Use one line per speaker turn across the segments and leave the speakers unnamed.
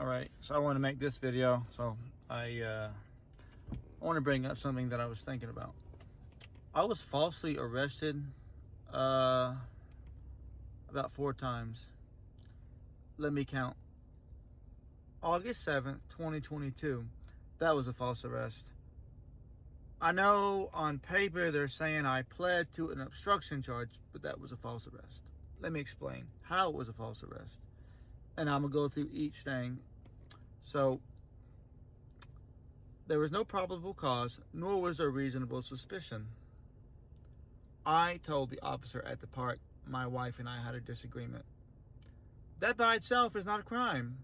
All right, so I want to make this video. So I want to bring up something that I was thinking about. I was falsely arrested about 4 times. Let me count. August 7th, 2022. That was a false arrest. I know on paper they're saying I pled to an obstruction charge, but that was a false arrest. Let me explain how it was a false arrest. And I'm going to go through each thing. So, there was no probable cause, nor was there reasonable suspicion. I told the officer at the park my wife and I had a disagreement. That by itself is not a crime.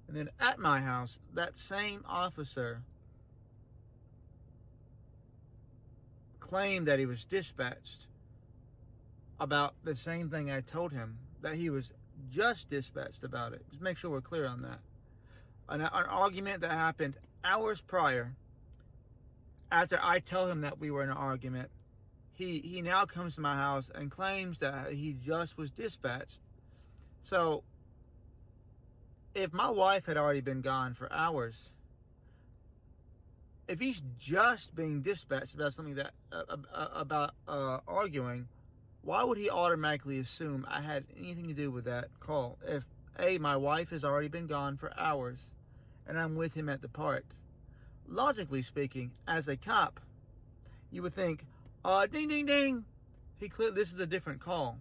And then at my house, that same officer claimed that he was dispatched about the same thing I told him, that he was just dispatched about it. Just make sure we're clear on that. An argument that happened hours prior, after I tell him that we were in an argument, he now comes to my house and claims that he just was dispatched. So, if my wife had already been gone for hours, if he's just being dispatched about something that arguing, why would he automatically assume I had anything to do with that call? If A, my wife has already been gone for hours and I'm with him at the park. Logically speaking, as a cop, you would think, ding, ding, ding. This is a different call.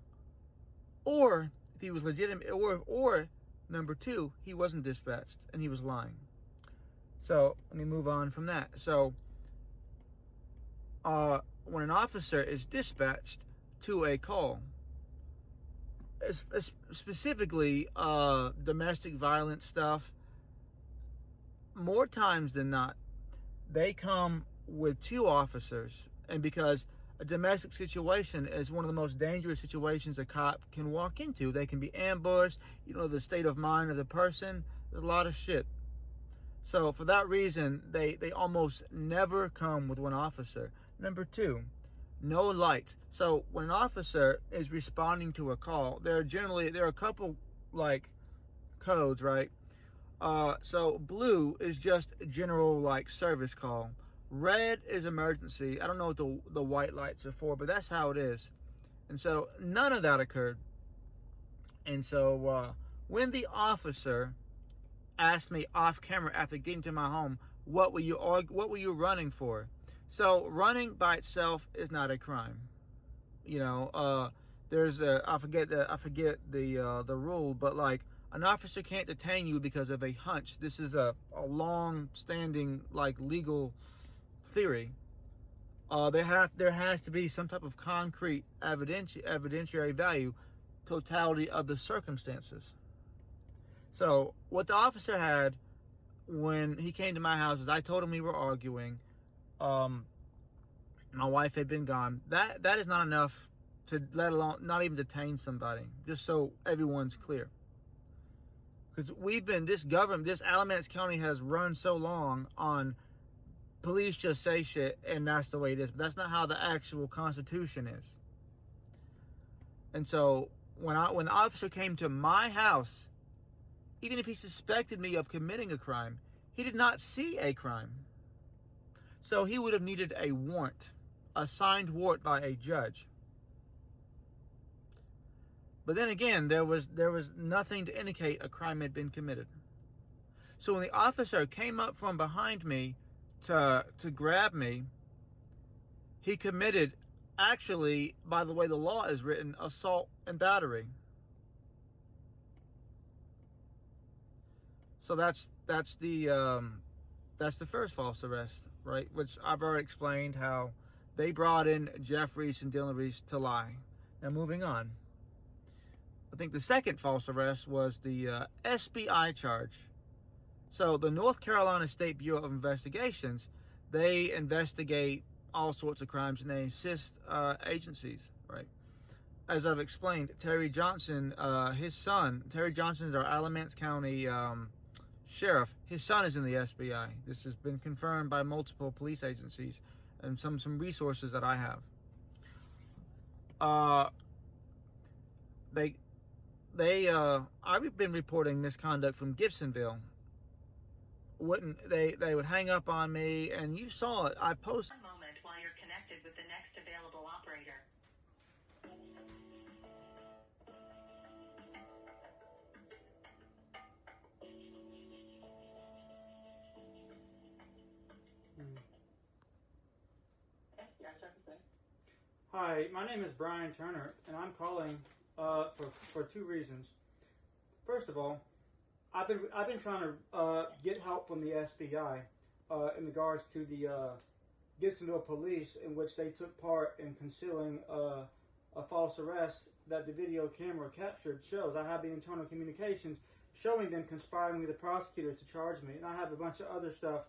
Or if he was legitimate, or number 2, he wasn't dispatched and he was lying. So let me move on from that. So when an officer is dispatched to a call, specifically domestic violence stuff, more times than not, they come with 2 officers. And because a domestic situation is one of the most dangerous situations a cop can walk into. They can be ambushed, the state of mind of the person. There's a lot of shit. So for that reason, they almost never come with 1 officer. Number 2, no lights. So when an officer is responding to a call, there are a couple codes, right? So blue is just general service call. Red is emergency. I don't know what the white lights are for, but that's how it is. And so none of that occurred. And so when the officer asked me off camera after getting to my home, what were you running for? So running by itself is not a crime. There's I forget the rule, but an officer can't detain you because of a hunch. This is a long-standing legal theory. There has to be some type of concrete evidentiary value, totality of the circumstances. So what the officer had when he came to my house is I told him we were arguing. My wife had been gone. That is not enough to, let alone not even detain somebody. Just so everyone's clear. Because this Alamance County has run so long on police just say shit and that's the way it is. But that's not how the actual Constitution is. And so when the officer came to my house, even if he suspected me of committing a crime, he did not see a crime. So he would have needed a warrant, a signed warrant by a judge. But then again, there was nothing to indicate a crime had been committed. So when the officer came up from behind me to grab me, he committed, actually, by the way the law is written, assault and battery. So that's the first false arrest, right? Which I've already explained how they brought in Jeff Reese and Dylan Reese to lie. Now moving on. I think the second false arrest was the SBI charge. So the North Carolina State Bureau of Investigations, they investigate all sorts of crimes and they assist agencies, right? As I've explained, Terry Johnson, his son, Terry Johnson is our Alamance County sheriff. His son is in the SBI. This has been confirmed by multiple police agencies and some resources that I have. I've been reporting misconduct from Gibsonville. Wouldn't they would hang up on me, and you saw it. I posted.
One moment while you're connected with the next available operator.
Hi, my name is Brian Turner, and I'm calling for two reasons. First of all, I've been trying to get help from the SBI in regards to the Gibsonville police, in which they took part in concealing a false arrest that the video camera captured shows. I have the internal communications showing them conspiring with the prosecutors to charge me, and I have a bunch of other stuff.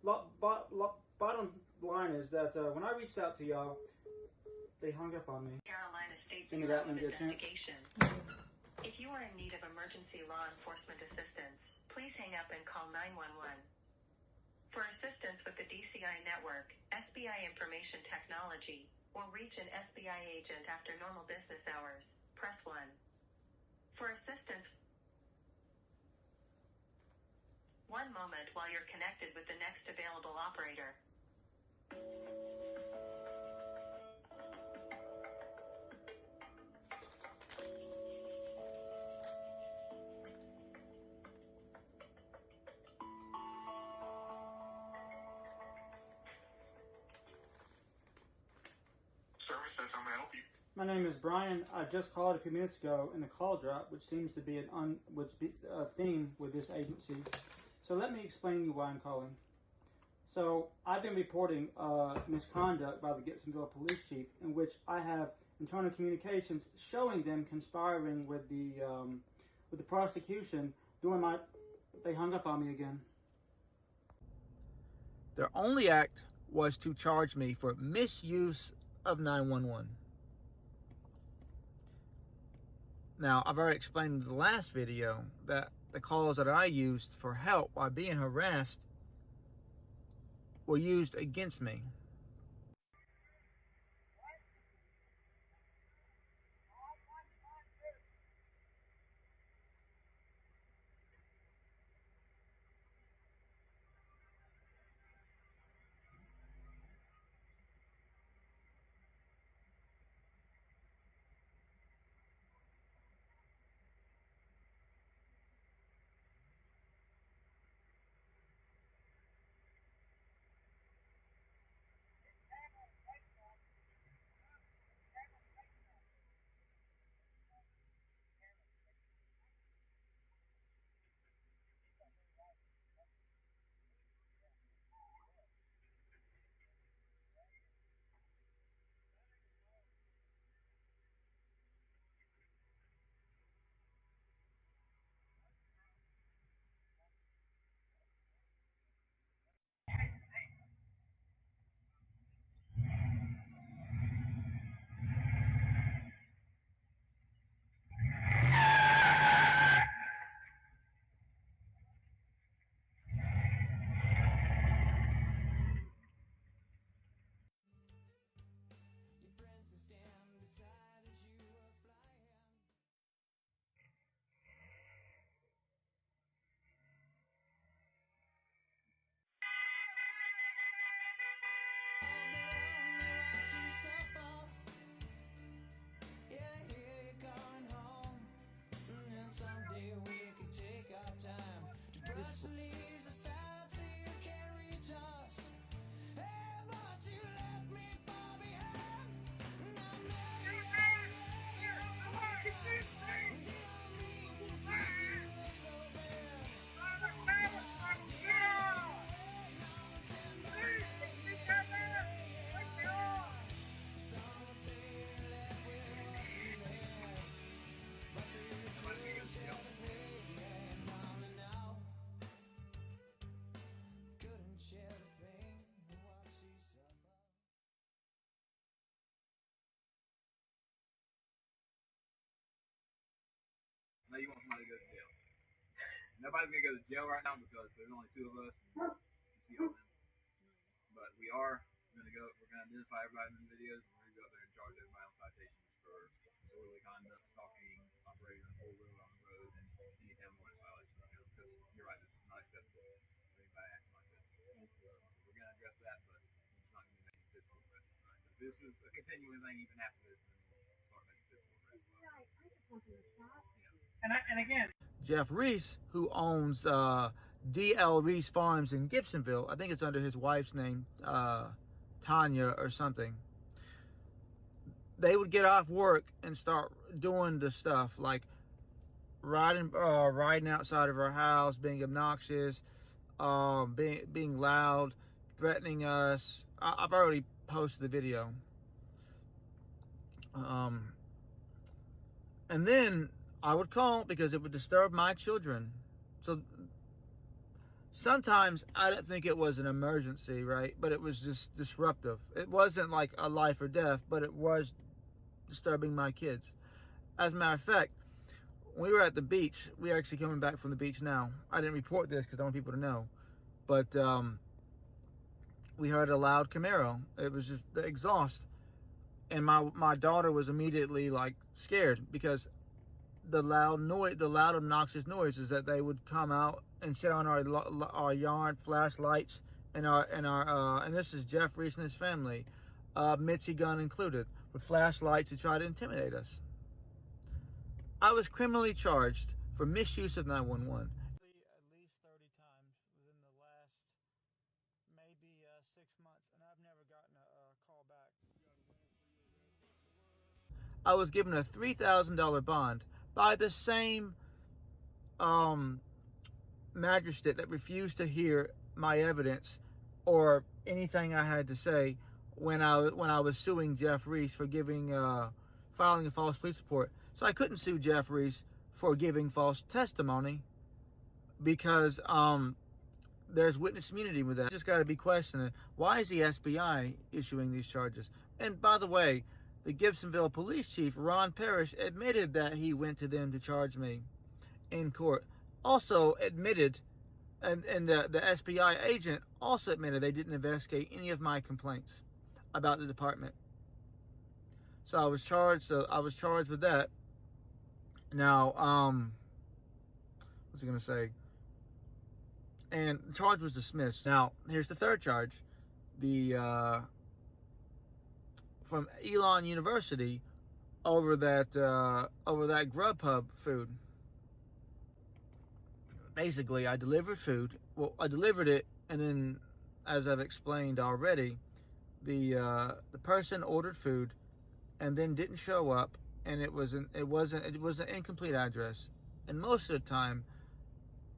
Bottom line is that when I reached out to y'all, they hung up on me.
Carolina State
Send me that
Bureau
when
of
you get a chance.
Investigation. If you are in need of emergency law enforcement assistance, please hang up and call 911. For assistance with the DCI network, SBI information technology, or reach an SBI agent after normal business hours, press 1. For assistance, one moment while you're connected with the next available operator.
Service, how may I help you?
My name is Brian. I just called a few minutes ago, and the call dropped, which seems to be a theme with this agency. So let me explain to you why I'm calling. So I've been reporting misconduct by the Gibsonville police chief, in which I have internal communications showing them conspiring with the prosecution. They hung up on me again.
Their only act was to charge me for misuse of 911. Now, I've already explained in the last video that the calls that I used for help while being harassed were used against me.
Now you want somebody to go to jail. Nobody's gonna go to jail right now because there's only two of us. But we are gonna go. We're gonna identify everybody in the videos. And we're gonna go up there and charge everybody on citations for disorderly conduct, stalking, operating an old road on the road and any kind of noise violation. Because you're right, this is not acceptable for anybody acting like this. We're going to address that, but it's not going to be making physical arrests tonight. If this is a continuing thing even after this, then we'll start making physical arrests.
And again,
Jeff Reese, who owns D.L. Reese Farms in Gibsonville, I think it's under his wife's name, Tanya or something. They would get off work and start doing the stuff like riding outside of our house, being obnoxious, being loud, threatening us. I've already posted the video. And then I would call because it would disturb my children. So sometimes I didn't think it was an emergency, right? But it was just disruptive. It wasn't like a life or death, but it was disturbing my kids. As a matter of fact, when we were at the beach, we're actually coming back from the beach now. I didn't report this because I want people to know. But we heard a loud Camaro. It was just the exhaust. And my daughter was immediately like scared because the loud noise, the loud obnoxious noise is that they would come out and sit on our yard, flashlights, and this is Jeff Reese and his family, Mitzi gun included, with flashlights to try to intimidate us. I was criminally charged for misuse of 911. At least 30 times within the last maybe 6 months, and I've never gotten a call back. I was given a $3,000 bond by the same magistrate that refused to hear my evidence or anything I had to say when I was suing Jeff Reese for filing a false police report. So I couldn't sue Jeff Reese for giving false testimony because there's witness immunity with that. Just got to be questioning, why is the SBI issuing these charges? And by the way, the Gibsonville police chief, Ron Parrish, admitted that he went to them to charge me in court. Also admitted, and the SBI agent also admitted they didn't investigate any of my complaints about the department. So I was charged with that. Now, what's I going to say? And the charge was dismissed. Now, here's the third charge. From Elon University over that Grubhub food. Basically, I delivered food. Well, I delivered it, and then, as I've explained already, the person ordered food, and then didn't show up, and it was an incomplete address. And most of the time,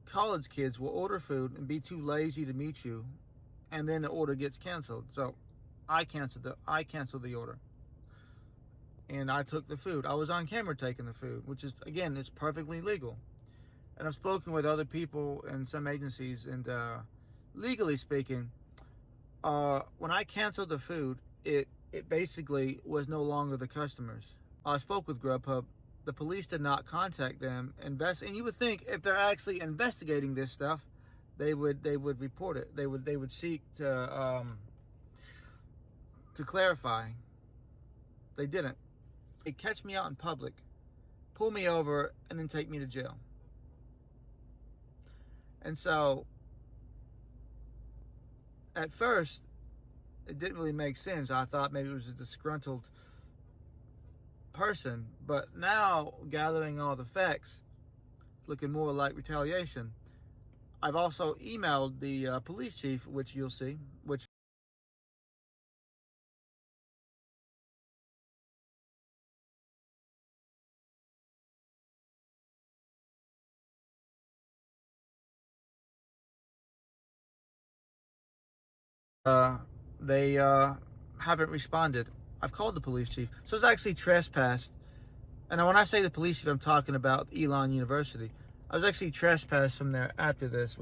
college kids will order food and be too lazy to meet you, and then the order gets canceled. So I canceled the order, and I took the food. I was on camera taking the food, which is, again, it's perfectly legal. And I've spoken with other people in some agencies, and legally speaking, when I canceled the food, it basically was no longer the customers. I spoke with Grubhub. The police did not contact them. And you would think if they're actually investigating this stuff, they would report it. They would seek to clarify. They didn't. They catch me out in public, pull me over, and then take me to jail. And so, at first, it didn't really make sense. I thought maybe it was a disgruntled person. But now, gathering all the facts, it's looking more like retaliation. I've also emailed the police chief, which you'll see, which they haven't responded. I've called the police chief. So it's actually trespassed. And when I say the police chief, I'm talking about Elon University. I was actually trespassed from there after this.